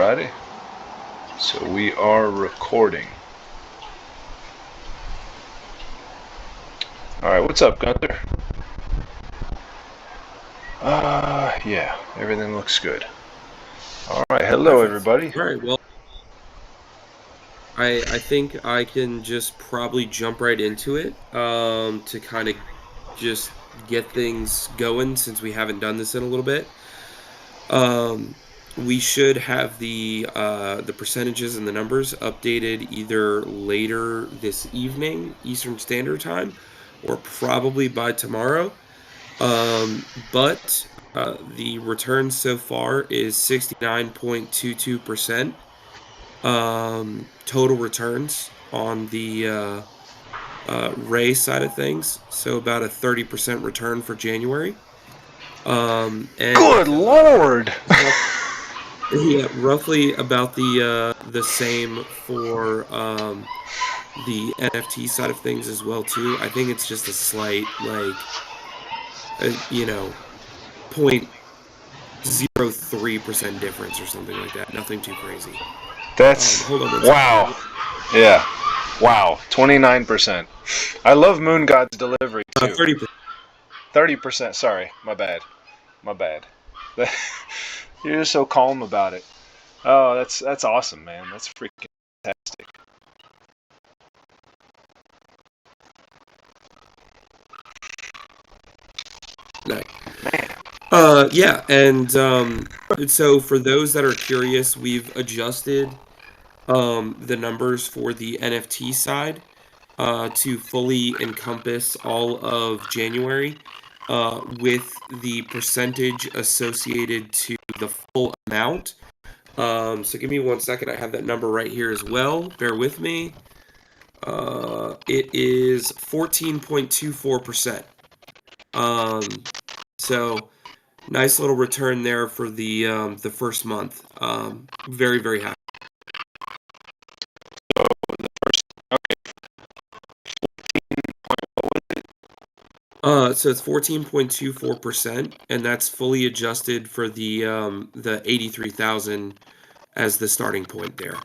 Alrighty. So we are recording. Alright, what's up, Gunther? Yeah, everything looks good. Alright, hello everybody. All right, well, I think I can just probably jump right into it to kind of just get things going since we haven't done this in a little bit. Um, we should have the percentages and the numbers updated either later this evening, Eastern Standard Time, or probably by tomorrow. But the return so far is 69.22%. Total returns on the Ray side of things, so about a 30% return for January. And Good Lord! yeah, roughly about the same for the NFT side of things as well too. I think it's just a slight you know, 0.03% difference or something like that. Nothing too crazy. That's Hold on one wow. second. Yeah. Wow. 29%. I love Moongod's delivery too. 30%. 30%. Sorry, my bad. You're just so calm about it. Oh, that's awesome, man. That's freaking fantastic. Nice. Yeah, and so for those that are curious, we've adjusted the numbers for the NFT side to fully encompass all of January with the percentage associated to the full amount. So give me 1 second. I have that number right here as well. Bear with me. It is 14.24%. So nice little return there for the first month. Very, very happy. So it's 14.24%, and that's fully adjusted for the 83,000 as the starting point there.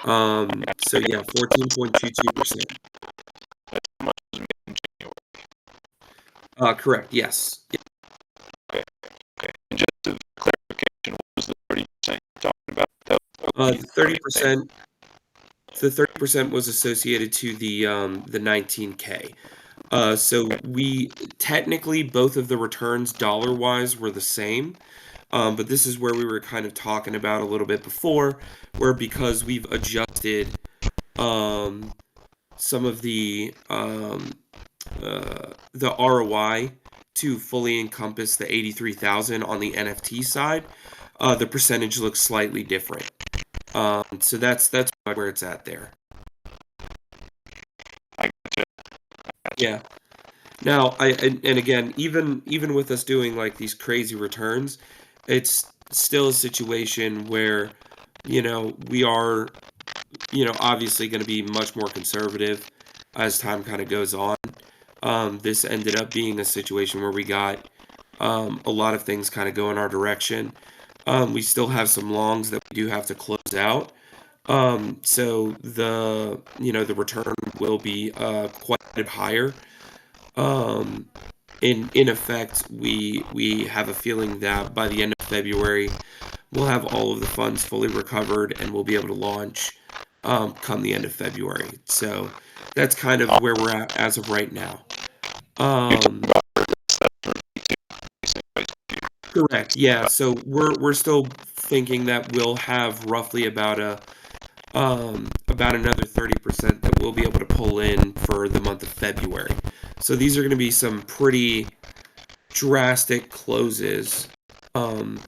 So yeah, 14.22%. Correct. Yes. Okay. And just a clarification, what was the 30% you're talking about? The 30%. The 30% was associated to the 19K. So we technically both of the returns dollar wise were the same. But this is where we were kind of talking about a little bit before, where because we've adjusted some of the ROI to fully encompass the 83,000 on the NFT side, the percentage looks slightly different. So that's where it's at there. I gotcha. Yeah. Now, and again, even with us doing like these crazy returns, it's still a situation where, we are, obviously going to be much more conservative as time kind of goes on. This ended up being a situation where we got a lot of things kind of go in our direction. We still have some longs that we do have to close out. So the return will be quite a bit higher. In effect, we have a feeling that by the end of February, we'll have all of the funds fully recovered and we'll be able to launch come the end of February. So that's kind of where we're at as of right now. Correct. Yeah. So we're still thinking that we'll have roughly about another 30% that we'll be able to pull in for the month of February. So these are going to be some pretty drastic closes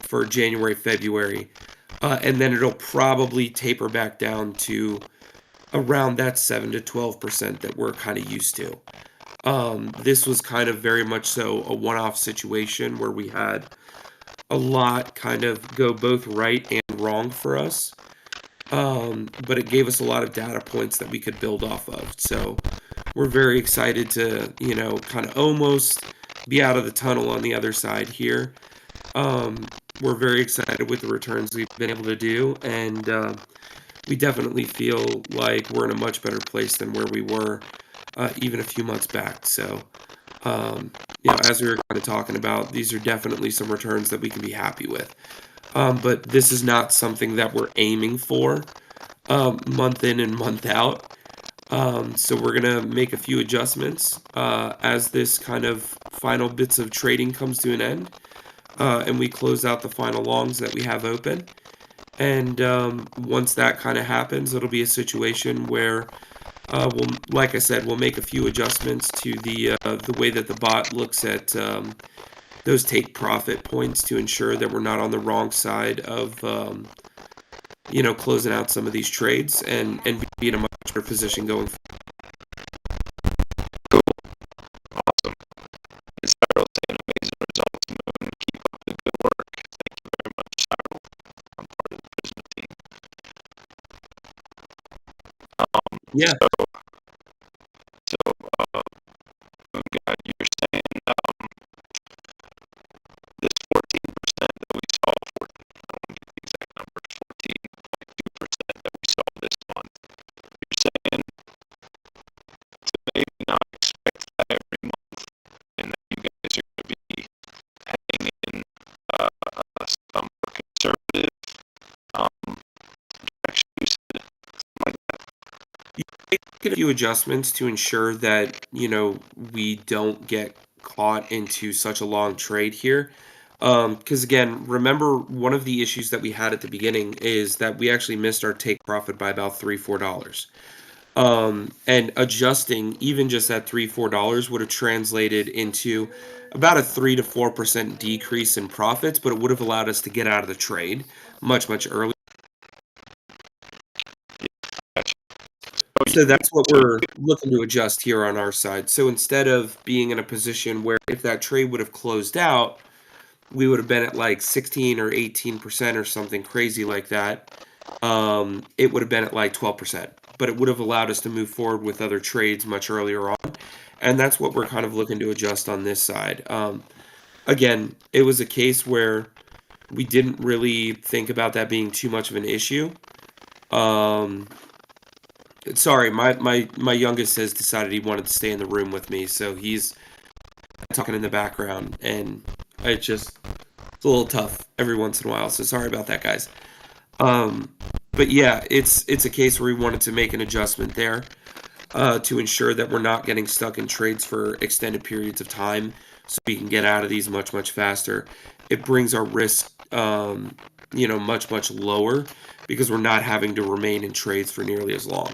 for January, February, and then it'll probably taper back down to around that 7 to 12% that we're kind of used to. This was kind of very much so a one-off situation where we had a lot kind of go both right and wrong for us. But it gave us a lot of data points that we could build off of. So we're very excited to, kind of almost be out of the tunnel on the other side here. we're very excited with the returns we've been able to do, and we definitely feel like we're in a much better place than where we were even a few months back. So, um, as we were kind of talking about, these are definitely some returns that we can be happy with. But this is not something that we're aiming for month in and month out. So we're gonna make a few adjustments as this kind of final bits of trading comes to an end, and we close out the final longs that we have open. And once that kind of happens, it'll be a situation where like I said, we'll make a few adjustments to the way that the bot looks at those take profit points to ensure that we're not on the wrong side of closing out some of these trades and be in a much better position going forward. Cool. Awesome. It's Cyril saying amazing results, Moon. Keep up the good work. Thank you very much, Cyril. I'm part of the Prisma team. Yeah. So, Moongod, you were saying this 14% that we saw, I don't want to get the exact number, 14.2% that we saw this month. You're saying to maybe not expect that every month, and that you guys are going to be heading in some more conservative direction, you said, something like that. Make a few adjustments to ensure that we don't get caught into such a long trade here. Because again, remember one of the issues that we had at the beginning is that we actually missed our take profit by about $3-4. And adjusting even just that $3-4 would have translated into about a 3 to 4% decrease in profits, but it would have allowed us to get out of the trade much earlier. Gotcha. So that's what we're looking to adjust here on our side. So instead of being in a position where if that trade would have closed out, we would have been at like 16 or 18% or something crazy like that. It would have been at like 12%, but it would have allowed us to move forward with other trades much earlier on. And that's what we're kind of looking to adjust on this side. Again, it was a case where we didn't really think about that being too much of an issue. Sorry, my youngest has decided he wanted to stay in the room with me, so he's talking in the background, and it's a little tough every once in a while. So sorry about that, guys. But yeah, it's a case where we wanted to make an adjustment there to ensure that we're not getting stuck in trades for extended periods of time, so we can get out of these much faster. It brings our risk, much lower because we're not having to remain in trades for nearly as long.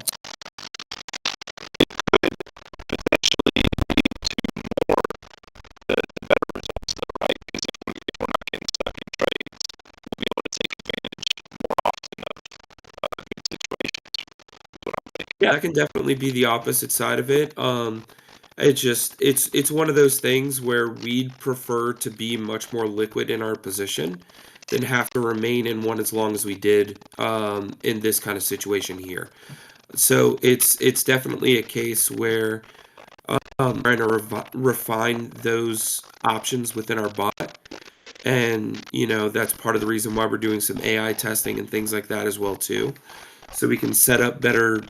Potentially lead to more the better results, though, right? Because if we're not getting stuck in trades, we'll be able to take advantage more often of good situations. Is what I'm thinking. Yeah, that can definitely be the opposite side of it. It's one of those things where we'd prefer to be much more liquid in our position than have to remain in one as long as we did in this kind of situation here. So it's definitely a case where trying to refine those options within our bot, and that's part of the reason why we're doing some AI testing and things like that as well too, so we can set up better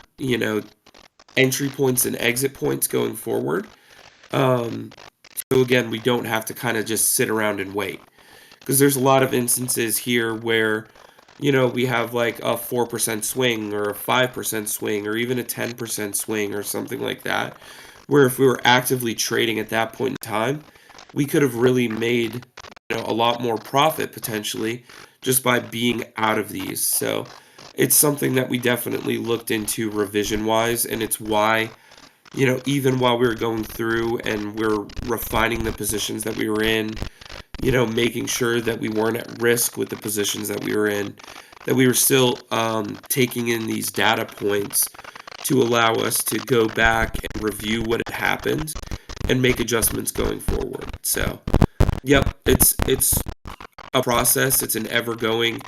entry points and exit points going forward. So again, we don't have to kind of just sit around and wait, because there's a lot of instances here where we have like a 4% swing or a 5% swing or even a 10% swing or something like that, where if we were actively trading at that point in time, we could have really made a lot more profit potentially just by being out of these. So it's something that we definitely looked into revision wise, and it's why even while we were going through and we're refining the positions that we were in, making sure that we weren't at risk with the positions that we were in, that we were still taking in these data points to allow us to go back and review what had happened and make adjustments going forward. So, yep, it's a process. It's an ever going,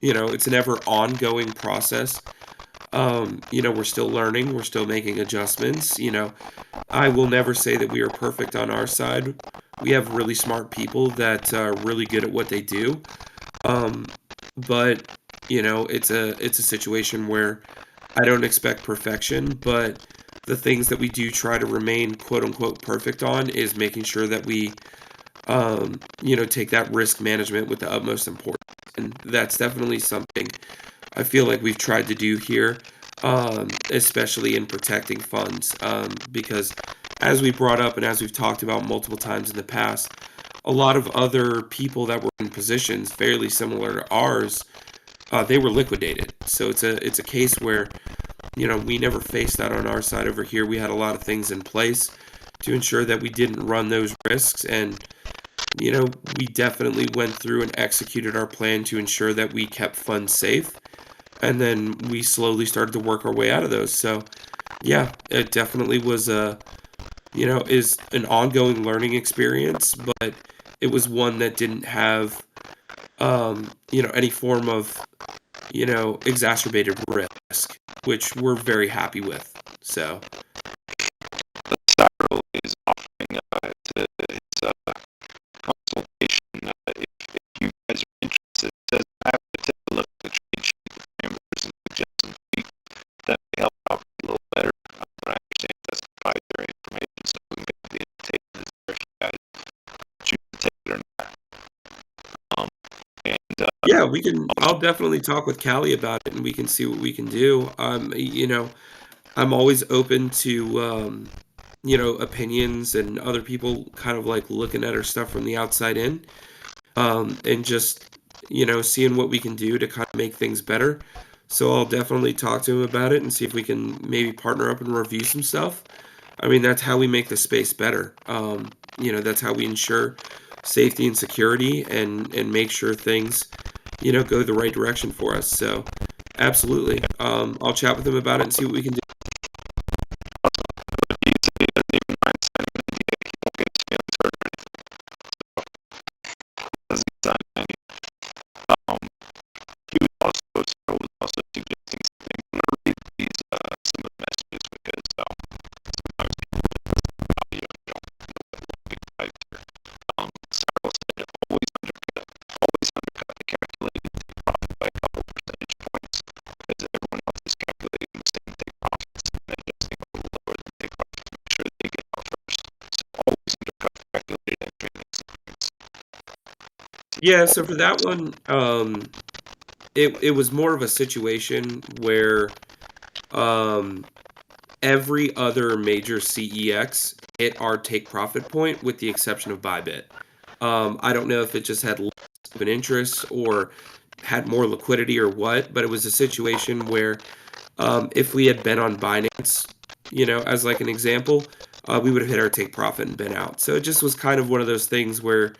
it's an ever ongoing process. We're still learning, we're still making adjustments. I will never say that we are perfect on our side. We have really smart people that are really good at what they do. Um, but it's a situation where I don't expect perfection, but the things that we do try to remain quote unquote perfect on is making sure that we take that risk management with the utmost importance. And that's definitely something I feel like we've tried to do here, especially in protecting funds, because as we brought up and as we've talked about multiple times in the past, a lot of other people that were in positions fairly similar to ours, they were liquidated. So it's a case where we never faced that on our side over here. We had a lot of things in place to ensure that we didn't run those risks, and we definitely went through and executed our plan to ensure that we kept funds safe, and then we slowly started to work our way out of those. So yeah, it definitely was is an ongoing learning experience, but it was one that didn't have any form of exacerbated risk, which we're very happy with. So The Cyril is offering its consultation. If you guys are interested, it says I have to take a look at the trade sheet, the parameters, and suggest some tweaks that may help out a little better. But I understand that's proprietary information, so we may be able to take this if you guys choose to take it or not. And yeah, we can. I'll definitely talk with Callie about it, and we can see what we can do. I'm always open to opinions and other people kind of like looking at our stuff from the outside in, and just seeing what we can do to kind of make things better. So I'll definitely talk to him about it and see if we can maybe partner up and review some stuff. I mean, that's how we make the space better. That's how we ensure safety and security, and make sure things go the right direction for us. So absolutely, I'll chat with him about it and see what we can do. he said he doesn't even mind signing an NDA. He won't get his feelings hurt or anything. Doesn't sign any. Um, he was also suggesting something. I'm gonna read these some of the messages because sometimes people just audio don't know what we type here. Cyril said always undercut the calculated take profit by a couple percentage points because everyone else is calculating the same take profits and adjusting a little lower than take profit to make sure they get out first. So always undercut the calculated entry and exit points. Yeah, so for that one, it was more of a situation where um, every other major CEX hit our take profit point with the exception of Bybit. I don't know if it just had less of an interest or had more liquidity or what, but it was a situation where if we had been on Binance, as like an example, we would have hit our take profit and been out. So it just was kind of one of those things where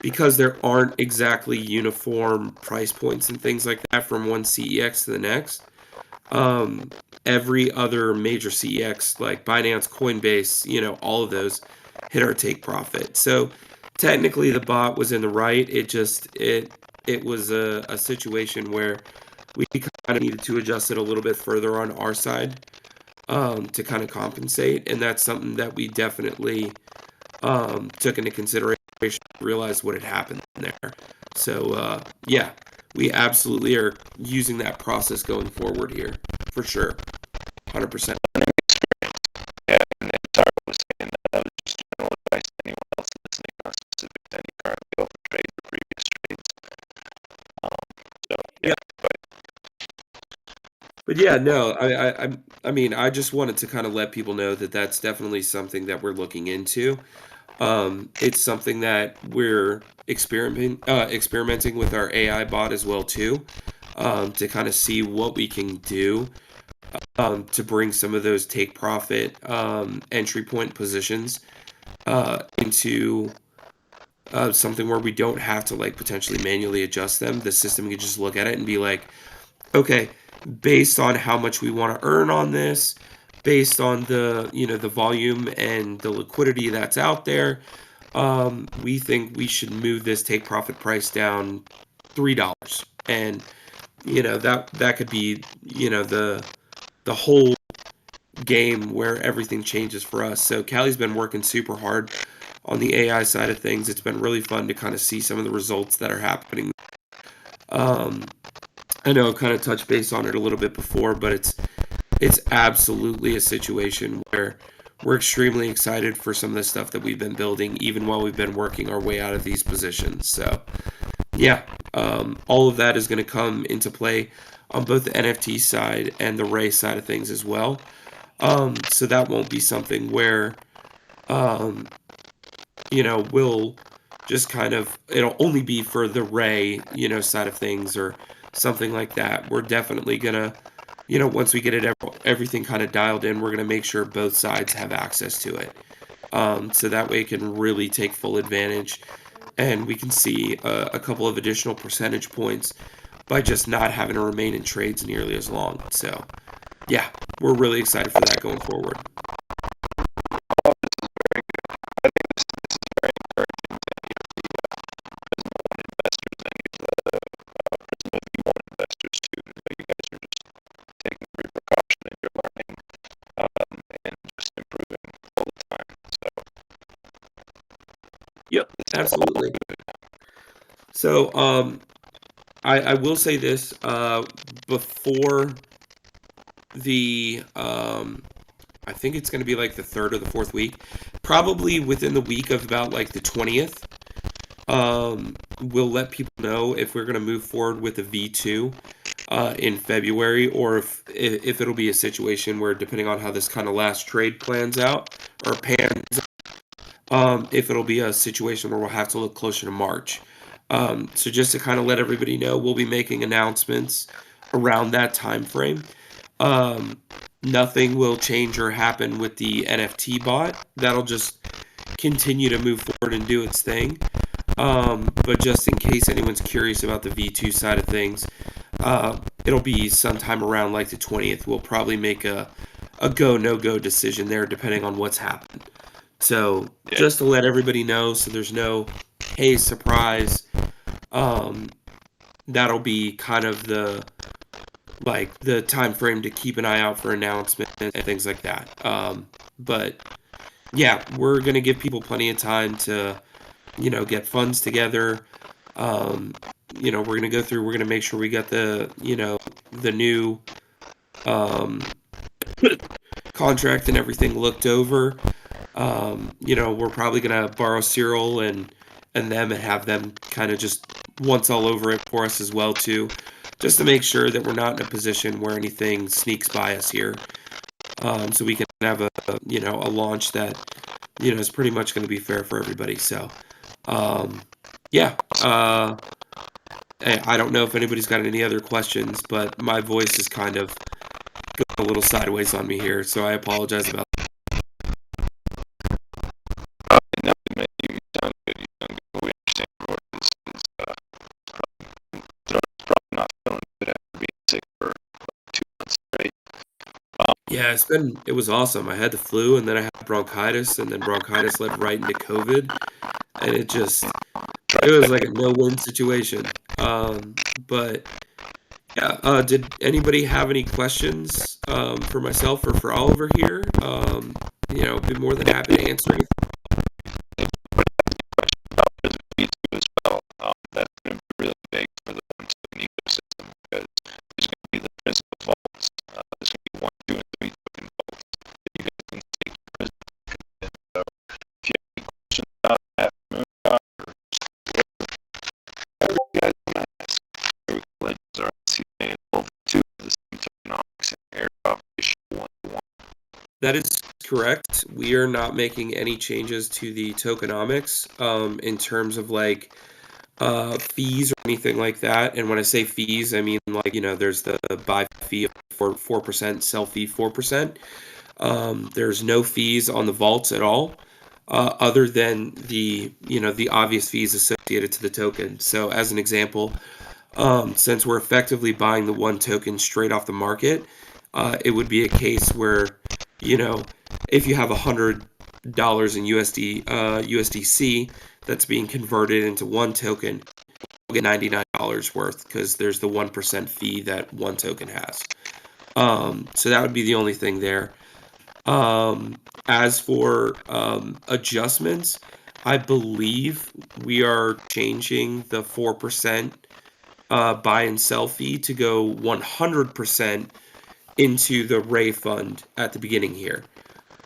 because there aren't exactly uniform price points and things like that from one CEX to the next, um, every other major CEX like Binance, Coinbase, all of those hit our take profit. So technically the bot was in the right. It was a situation where we kind of needed to adjust it a little bit further on our side, to kind of compensate, and that's something that we definitely took into consideration, realized what had happened there. So yeah, we absolutely are using that process going forward here for sure, 100%. Learning experience. Yeah, and then Cyril was saying that was just general advice to anyone else listening, not specific to any currently open trades or previous trades. So Yeah, yeah, but but yeah, no, I mean, I just wanted to kind of let people know that that's definitely something that we're looking into. It's something that we're experimenting with our AI bot as well too, to kind of see what we can do, to bring some of those take profit entry point positions into something where we don't have to like potentially manually adjust them. The system can just look at it and be like, okay, based on how much we want to earn on this, based on the volume and the liquidity that's out there, we think we should move this take profit price down $3, and that could be the whole game where everything changes for us. So Callie's been working super hard on the AI side of things. It's been really fun to kind of see some of the results that are happening. Um, I know I kind of touched base on it a little bit before, but it's absolutely a situation where we're extremely excited for some of the stuff that we've been building, even while we've been working our way out of these positions. So, yeah, all of that is going to come into play on both the NFT side and the Ray side of things as well. So that won't be something where, um, we'll just kind of, it'll only be for the Ray, side of things or something like that. We're definitely gonna, once we get everything kind of dialed in, we're gonna make sure both sides have access to it. So that way it can really take full advantage, and we can see a couple of additional percentage points by just not having to remain in trades nearly as long. So, yeah, we're really excited for that going forward. Investors too. You guys are just taking every precaution and you're learning and just improving all the time. So, Yep, absolutely. So, I will say this before the I think it's going to be like the third or the fourth week, probably within the week of about like the 20th. We'll let people know if we're going to move forward with a V2 in February, or if it'll be a situation where, depending on how this kind of last trade plans out or pans, if it'll be a situation where we'll have to look closer to March. So just to kind of let everybody know, we'll be making announcements around that time frame. Um, Nothing will change or happen with the NFT bot. That'll just continue to move forward and do its thing. But just in case anyone's curious about the V2 side of things, it'll be sometime around like the 20th. We'll probably make a go, no go decision there, depending on what's happened. So yeah. just to let everybody know, so there's no, hey, surprise. Um, That'll be kind of the time frame to keep an eye out for announcements and things like that. But yeah, we're gonna give people plenty of time to, get funds together. We're gonna go through. We're gonna make sure we got the new um, contract and everything looked over. We're probably gonna borrow Cyril and them and have them kind of just once all over it for us as well too, just to make sure that we're not in a position where anything sneaks by us here. So we can have a launch that is pretty much going to be fair for everybody. So yeah, I don't know if anybody's got any other questions, but my voice is kind of going a little sideways on me here, so I apologize about that. No, man, you sound good. You sound good. We understand your audience. Probably not feeling good after being sick for like 2 months straight. Yeah, it was awesome. I had the flu, and then I had bronchitis, and then bronchitis led right into COVID, and it was like a no-win situation. But yeah, did anybody have any questions for myself or for Oliver here? Be more than happy to answer anything. About this V2 as well. That's going to be really big for the one-token ecosystem because there's going to be the Prisma vaults. There's going to be 1, 2, and 3 token vaults that you guys can stake your Prisma tokens in. So if you have any questions about that, Moongod, or whatever you guys want to ask, Legends are obviously involved too for the same tokenomics and airdrop issue 1-to-1. That is correct. We are not making any changes to the tokenomics in terms of like fees or anything like that. And when I say fees, I mean like there's the buy fee for 4%, sell fee 4%. There's no fees on the vaults at all, other than the obvious fees associated to the token. So as an example, since we're effectively buying the one token straight off the market, it would be a case where if you have $100 in USDC that's being converted into one token, you'll get $99 worth because there's the 1% fee that one token has. So that would be the only thing there. As for adjustments, I believe we are changing the 4% buy and sell fee to go 100% into the Ray fund at the beginning here.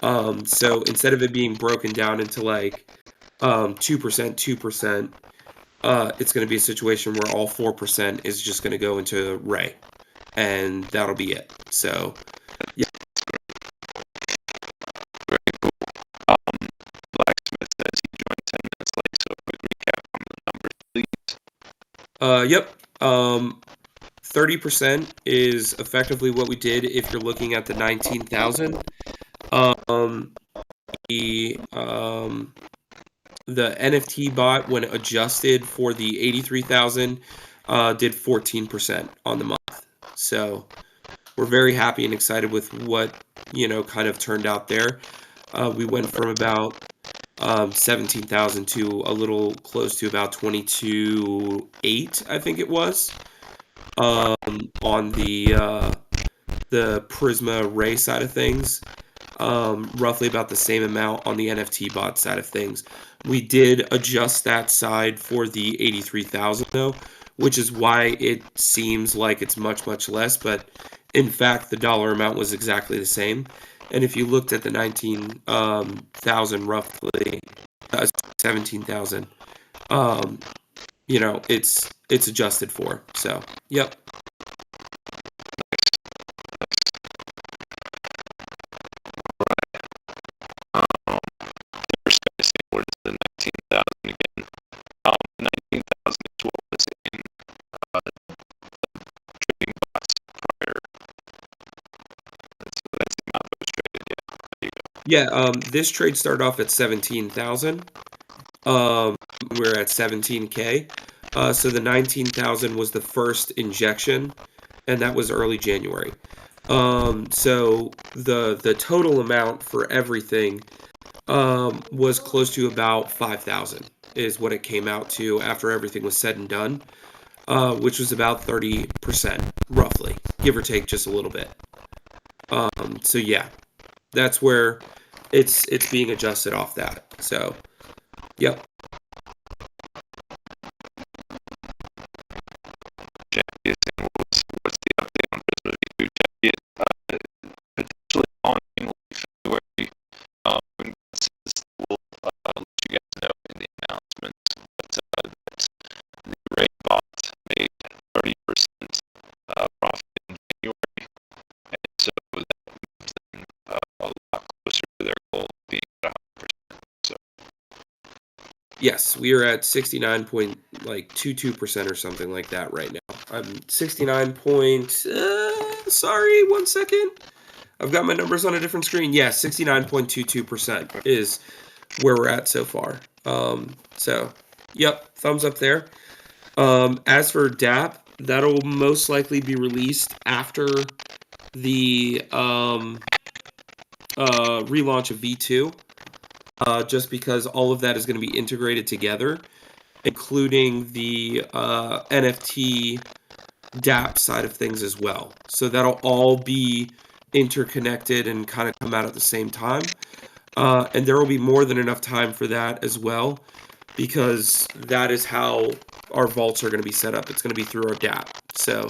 So instead of it being broken down into like 2%, 2%, it's going to be a situation where all 4% is just going to go into Ray, and that'll be it. So, yeah. Very cool. Um, Blacksmith says he joined 10 minutes late, so a quick recap on the numbers, please. Yep. 30% is effectively what we did if you're looking at the 19,000. The the NFT bot, when adjusted for the 83,000, did 14% on the month. So we're very happy and excited with what kind of turned out there. We went from about 17,000 to a little close to about 22.8, I think it was, on the Prisma Ray side of things. Roughly about the same amount on the NFT bot side of things. We did adjust that side for the 83,000 though, which is why it seems like it's much, much less, but in fact, the dollar amount was exactly the same. And if you looked at the 19,000 roughly, 17,000, it's adjusted for. So, yep. First guy saying what is the 19,000 again? 19,000 is what was in trading bots prior. That's the amount that was traded. Yeah, there you go. Yeah, this trade started off at 17,000. We're at 17K. So the 19,000 was the first injection, and that was early January. So the total amount for everything was close to about 5,000 is what it came out to after everything was said and done, which was about 30% roughly, give or take just a little bit. So yeah, that's where it's being adjusted off that. So, yep. Jackie is saying what's the update on Prisma V2? Jackie, potentially launching late February. When God says we'll let you guys know in the announcements. But the Ray bot made 30% profit in January, and so that moves them a lot closer to their goal of being at 100%. So Yes, we are at 69.22% or something like that right now. I'm 69 point. Sorry, 1 second. I've got my numbers on a different screen. Yeah, 69.22% is where we're at so far. So, yep, thumbs up there. As for DApp, that'll most likely be released after the relaunch of V2, just because all of that is going to be integrated together, including the NFT DApp side of things as well. So that'll all be interconnected and kind of come out at the same time. And there will be more than enough time for that as well, because that is how our vaults are going to be set up. It's going to be through our DApp. So,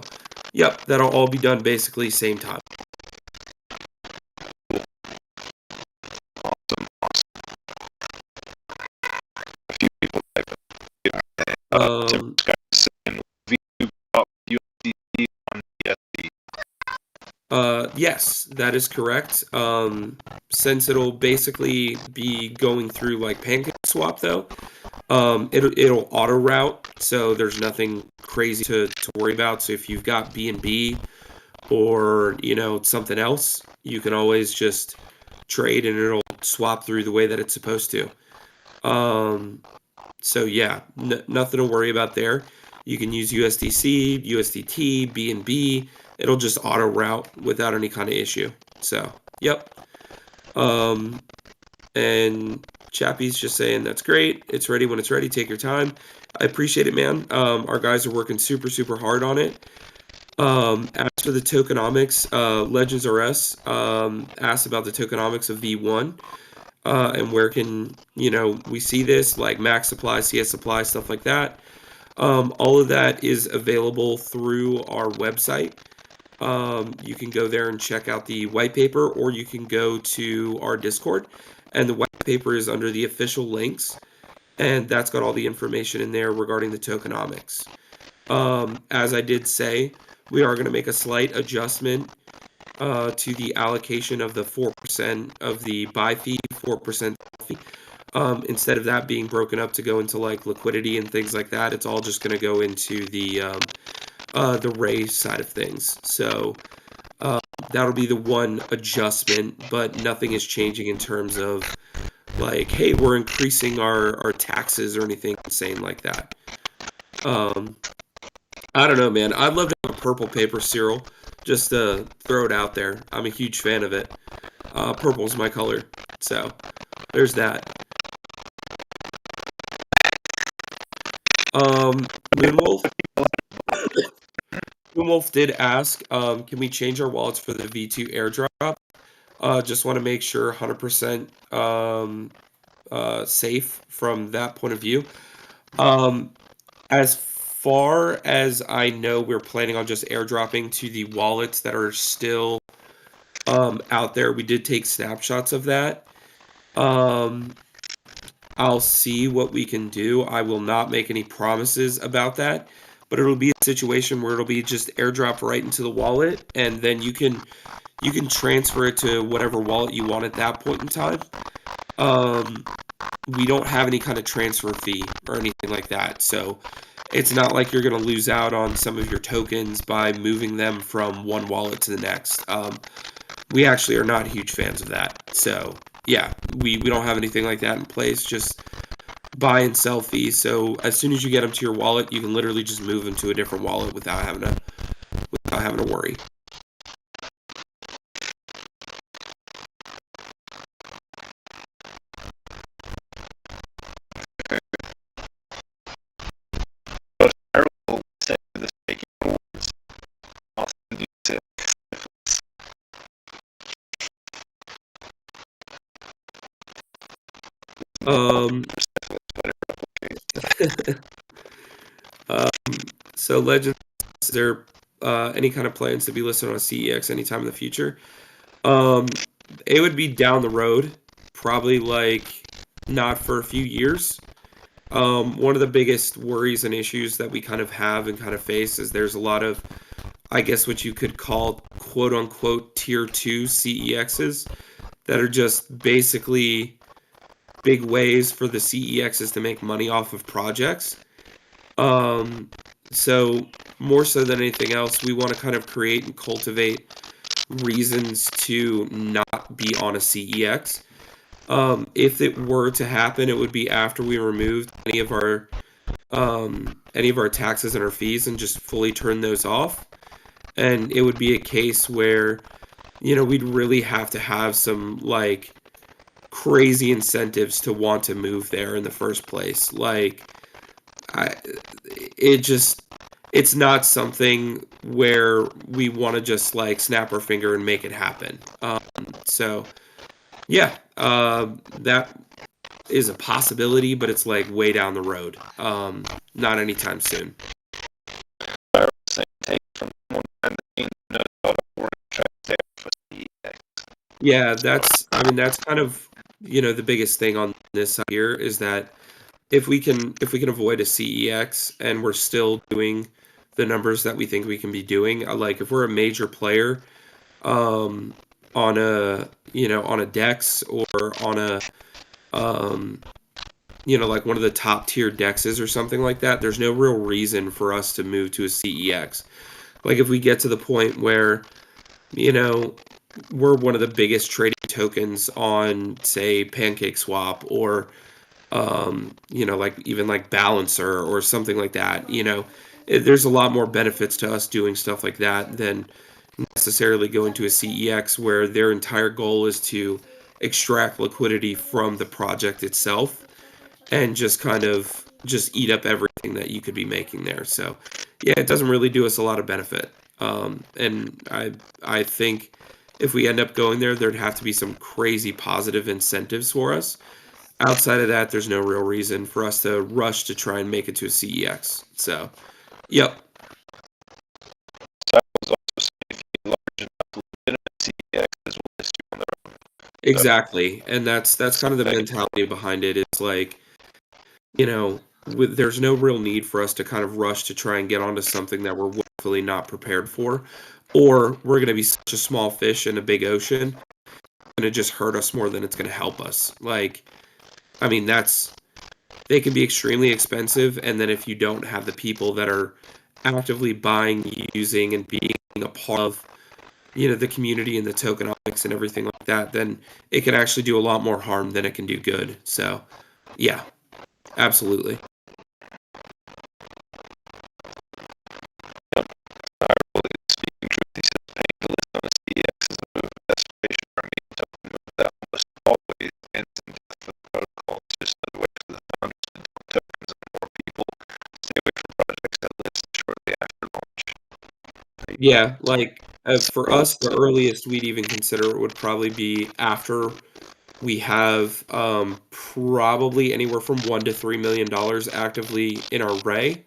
yep, that'll all be done basically same time. awesome. A few people type it. Guys saying V2 bought USDT on BSD. Yes, that is correct. Since it'll basically be going through like PancakeSwap though, it'll auto route, so there's nothing crazy to worry about. So if you've got BNB or something else, you can always just trade and it'll swap through the way that it's supposed to. So yeah, nothing to worry about there. You can use USDC, USDT, BNB. It'll just auto route without any kind of issue. So, yep. And Chappie's just saying that's great. It's ready when it's ready. Take your time. I appreciate it, man. Our guys are working super, super hard on it. As for the tokenomics, Legends RS asked about the tokenomics of V1. and where can, we see this, like Max Supply, CS Supply, stuff like that. All of that is available through our website. You can go there and check out the white paper, or you can go to our Discord, and the white paper is under the official links, and that's got all the information in there regarding the tokenomics. As I did say, we are going to make a slight adjustment to the allocation of the 4% of the buy fee, 4% fee. Instead of that being broken up to go into like liquidity and things like that, it's all just going to go into the raise side of things. So that'll be the one adjustment, but nothing is changing in terms of like, hey, we're increasing our taxes or anything insane like that. I don't know, man. I'd love to have a purple paper Cyril, just to throw it out there. I'm a huge fan of it. Purple's my color, so there's that. Moonwolf. Moonwolf did ask, can we change our wallets for the V2 airdrop? Just want to make sure 100% safe from that point of view. As far as I know, we're planning on just airdropping to the wallets that are still out there. We did take snapshots of that. I'll see what we can do. I will not make any promises about that, but it'll be a situation where it'll be just airdropped right into the wallet, and then you can transfer it to whatever wallet you want at that point in time. We don't have any kind of transfer fee or anything like that, so it's not like you're going to lose out on some of your tokens by moving them from one wallet to the next. We actually are not huge fans of that. So yeah, we don't have anything like that in place. Just buy and sell fees. So as soon as you get them to your wallet, you can literally just move them to a different wallet without having to worry. But I will say the staking rewards also do say Um, so Legends, is there any kind of plans to be listed on CEX anytime in the future? It would be down the road, probably like not for a few years. One of the biggest worries and issues that we kind of have and kind of face is there's a lot of, I guess, what you could call quote unquote tier 2 CEXs that are just basically big ways for the CEXs to make money off of projects. So more so than anything else, we want to kind of create and cultivate reasons to not be on a CEX. If it were to happen, it would be after we removed any of our taxes and our fees and just fully turn those off. And it would be a case where, we'd really have to have some like crazy incentives to want to move there in the first place. Like, it's not something where we want to just like snap our finger and make it happen. So yeah, that is a possibility, but it's like way down the road. Not anytime soon. I was saying take from one time that knows how to work try to stay off of CEX. Yeah, that's kind of, the biggest thing on this side here is that if we can avoid a CEX and we're still doing the numbers that we think we can be doing, like if we're a major player on a on a DEX or on a like one of the top tier DEXs or something like that, there's no real reason for us to move to a CEX. Like if we get to the point where we're one of the biggest trading tokens on, say, PancakeSwap or like even like Balancer or something like that, there's a lot more benefits to us doing stuff like that than necessarily going to a CEX where their entire goal is to extract liquidity from the project itself and just kind of just eat up everything that you could be making there. So yeah, it doesn't really do us a lot of benefit. And I think if we end up going there, there'd have to be some crazy positive incentives for us. Outside of that, there's no real reason for us to rush to try and make it to a CEX. So, yep, So I was also saying if you get large enough legitimate CEXs will list you on their own. So exactly. And that's kind of the saying, mentality behind it. It's like, there's no real need for us to kind of rush to try and get onto something that we're woefully not prepared for, or we're going to be such a small fish in a big ocean, going to just hurt us more than it's going to help us. Like, I mean, they can be extremely expensive, and then if you don't have the people that are actively buying, using, and being a part of, the community and the tokenomics and everything like that, then it can actually do a lot more harm than it can do good. So, yeah, absolutely. yep, I really speaking truth, he says paying to list on a CEX is a move of desperation or a meme token move that almost always ends in death for the protocol. It's just another way for the founders to dump tokens on more people. Stay away from projects that list shortly after launch. Yeah, like for Cool. us, the earliest we'd even consider it would probably be after we have probably anywhere from $1 to $3 million actively in our Ray.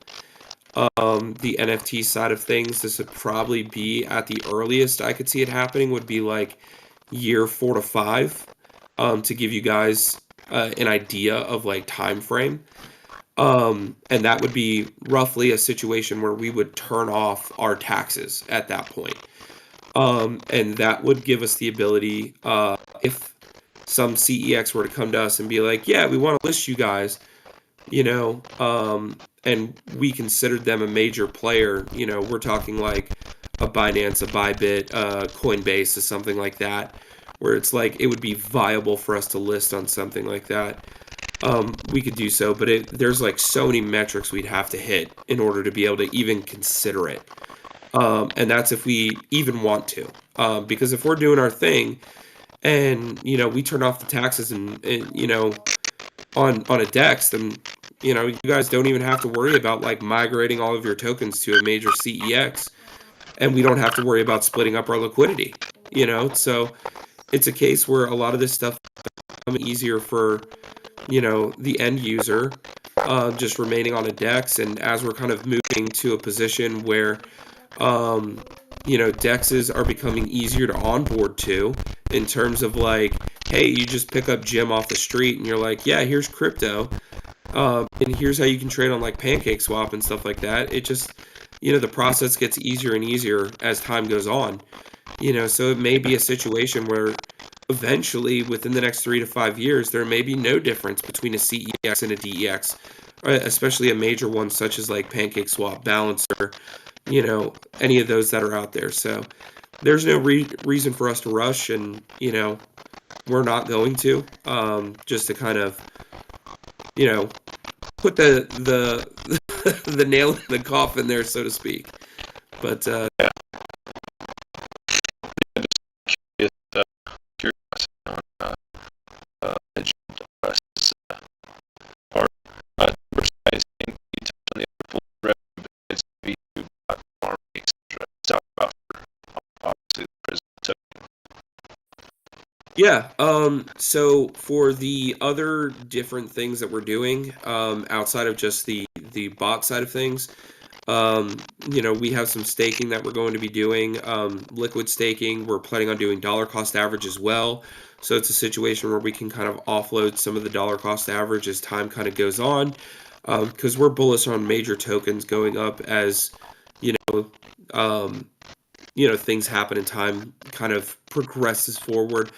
The NFT side of things, this would probably be at the earliest I could see it happening would be like year 4 to 5, to give you guys an idea of like time frame. And that would be roughly a situation where we would turn off our taxes at that point. And that would give us the ability, if some CEX were to come to us and be like, yeah, we want to list you guys, and we considered them a major player, we're talking like a Binance, a Bybit, Coinbase, or something like that, where it's like it would be viable for us to list on something like that. We could do so, but there's like so many metrics we'd have to hit in order to be able to even consider it. And that's if we even want to. Because if we're doing our thing and, we turn off the taxes and on a DEX, then, you guys don't even have to worry about like migrating all of your tokens to a major CEX, and we don't have to worry about splitting up our liquidity, So it's a case where a lot of this stuff becomes easier for the end user, just remaining on a DEX. And as we're kind of moving to a position where, DEXs are becoming easier to onboard to, in terms of like, hey, you just pick up Jim off the street and you're like, yeah, here's crypto. And here's how you can trade on like Pancake Swap and stuff like that. It just, the process gets easier and easier as time goes on. So it may be a situation where eventually within the next 3 to 5 years, there may be no difference between a CEX and a DEX, especially a major one such as like Pancake Swap, Balancer, any of those that are out there. So there's no reason for us to rush, and, we're not going to, just to kind of, put the the nail in the coffin there, so to speak. But Yeah, just curiosity on Edge West's part. Advertising, you touched on the other pool revenue, but it's V2 platform, etc. Let's talk about obviously the Prisma token. yeah, so for the other different things that we're doing, outside of just the bot side of things, we have some staking that we're going to be doing, liquid staking. We're planning on doing dollar cost average as well. So it's a situation where we can kind of offload some of the dollar cost average as time kind of goes on, because we're bullish on major tokens going up as, um, things happen and time kind of progresses forward.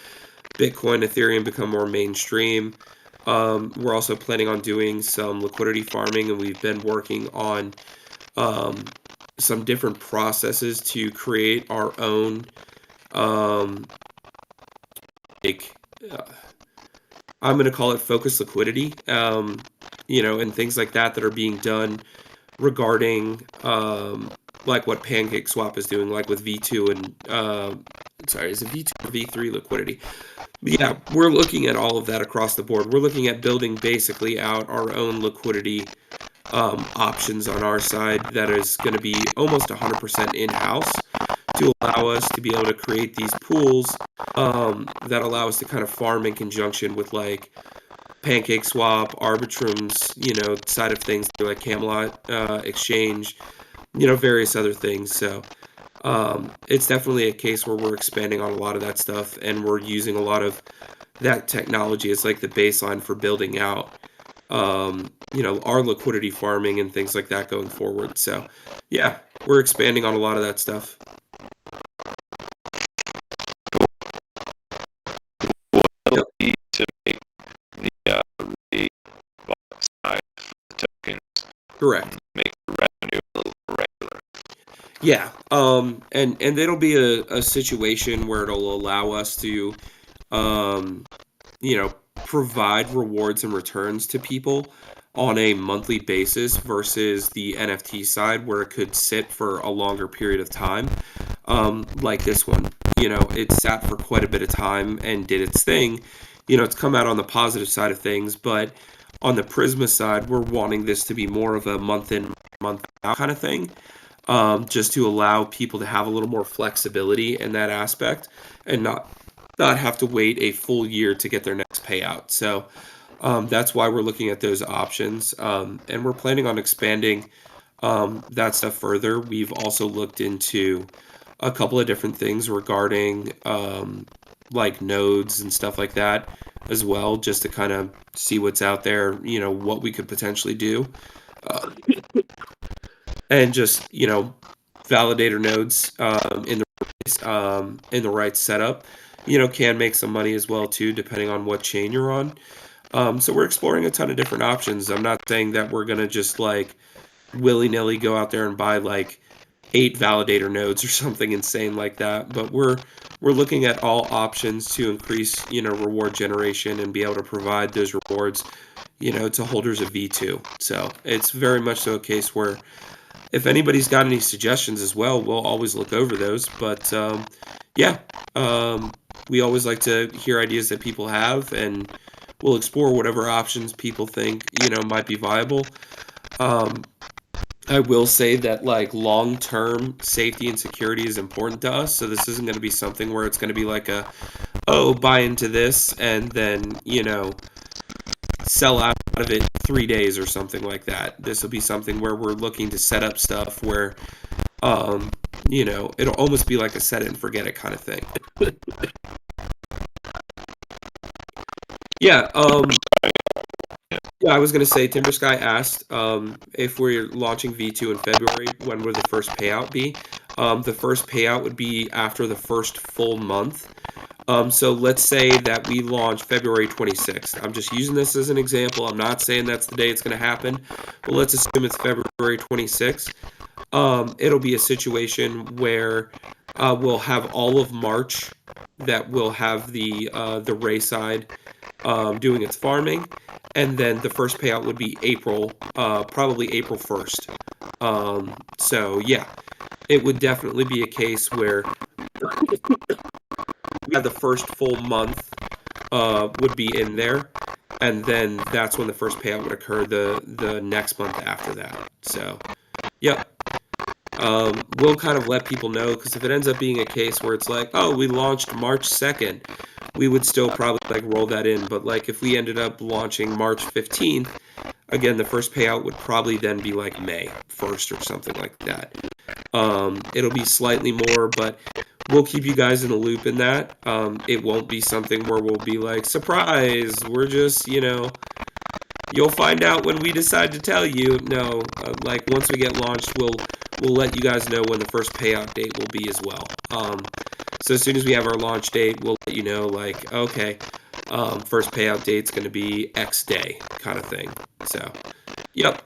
Bitcoin, Ethereum become more mainstream. We're also planning on doing some liquidity farming, and we've been working on some different processes to create our own, um, like, uh, I'm going to call it focused liquidity, and things like that are being done regarding, like what Pancake Swap is doing, like with V2 and, sorry, is it V2 or V3 liquidity? But yeah, we're looking at all of that across the board. We're looking at building basically out our own liquidity, options on our side that is going to be almost 100% in-house, to allow us to be able to create these pools that allow us to kind of farm in conjunction with like Pancake Swap, Arbitrum's, side of things through like Camelot Exchange, various other things. So it's definitely a case where we're expanding on a lot of that stuff, and we're using a lot of that technology as like the baseline for building out, our liquidity farming and things like that going forward. So, yeah, we're expanding on a lot of that stuff. What Yep, else need to make the rate side for the tokens correct. make the revenue a little more regular? Yeah, and it'll be a situation where it'll allow us to, um, you know, provide rewards and returns to people on a monthly basis versus the NFT side where it could sit for a longer period of time. Like this one, it sat for quite a bit of time and did its thing. It's come out on the positive side of things, but on the Prisma side, we're wanting this to be more of a month in, month out kind of thing, just to allow people to have a little more flexibility in that aspect and not have to wait a full year to get their next payout. So that's why we're looking at those options, and we're planning on expanding that stuff further. We've also looked into a couple of different things regarding like nodes and stuff like that as well, just to kind of see what's out there, what we could potentially do, uh, and just validator nodes in the right setup, can make some money as well too, depending on what chain you're on. So we're exploring a ton of different options. I'm not saying that we're gonna just like willy nilly go out there and buy like 8 validator nodes or something insane like that, but we're looking at all options to increase reward generation and be able to provide those rewards to holders of V2. So it's very much so a case where if anybody's got any suggestions as well, we'll always look over those. But yeah, we always like to hear ideas that people have, and we'll explore whatever options people think might be viable. Um, I will say that like long-term safety and security is important to us. So this isn't going to be something where it's going to be like buy into this and then sell out of it 3 days or something like that. This will be something where we're looking to set up stuff where um, it'll almost be like a set it and forget it kind of thing. Yeah, yeah, I was gonna say Timber Sky asked if we're launching V2 in February, when would the first payout be? The first payout would be after the first full month. So let's say that we launch February 26th. I'm just using this as an example. I'm not saying that's the day it's going to happen, but let's assume it's February 26th. It'll be a situation where we'll have all of March that will have the Ray side doing its farming, and then the first payout would be April, probably April 1st. So yeah, it would definitely be a case where we have the first full month would be in there, and then that's when the first payout would occur the next month after that. So, yep. We'll kind of let people know, because if it ends up being a case where it's like, oh, we launched March 2nd, we would still probably like roll that in. But like if we ended up launching March 15th, again, the first payout would probably then be like May 1st or something like that. It'll be slightly more, but we'll keep you guys in a loop in that. It won't be something where we'll be like, surprise, we're just, you'll find out when we decide to tell you. No, like once we get launched, we'll let you guys know when the first payout date will be as well. So as soon as we have our launch date, we'll let you know, like, okay, first payout date's going to be X day kind of thing. So, yep.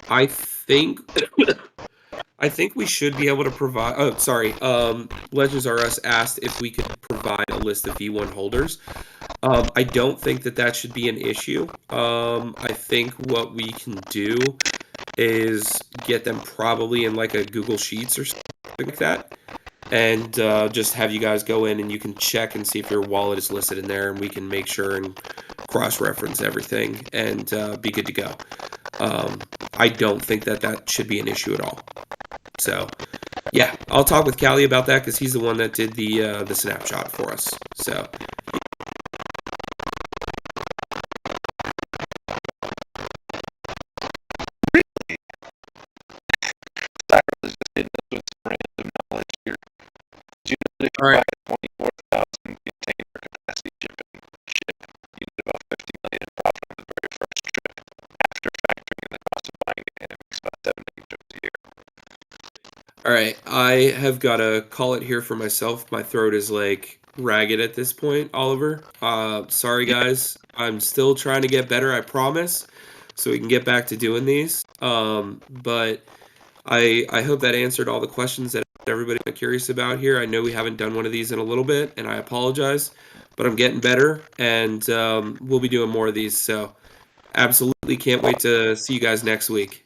I think I think we should be able to provide. Oh, sorry. Legends R Us asked if we could provide a list of V1 holders. I don't think that should be an issue. I think what we can do is get them probably in like a Google Sheets or something like that, and just have you guys go in and you can check and see if your wallet is listed in there, and we can make sure and cross-reference everything and be good to go. I don't think that that should be an issue at all. So, yeah, I'll talk with Callie about that because he's the one that did the snapshot for us. So, Cyrus just hitting us with some random knowledge here. Did you know that if all you right. buy a 24,000 container capacity ship, you get about 50 million in profit on the very first trip. After factoring in the cost of buying it, it makes about 7 8 trips a year. All right, I have got to call it here for myself. My throat is like ragged at this point, Oliver. Sorry, Yeah. guys. I'm still trying to get better, I promise, so we can get back to doing these. But I hope that answered all the questions that everybody was curious about here. I know we haven't done one of these in a little bit, and I apologize, but I'm getting better, and we'll be doing more of these. So absolutely can't wait to see you guys next week.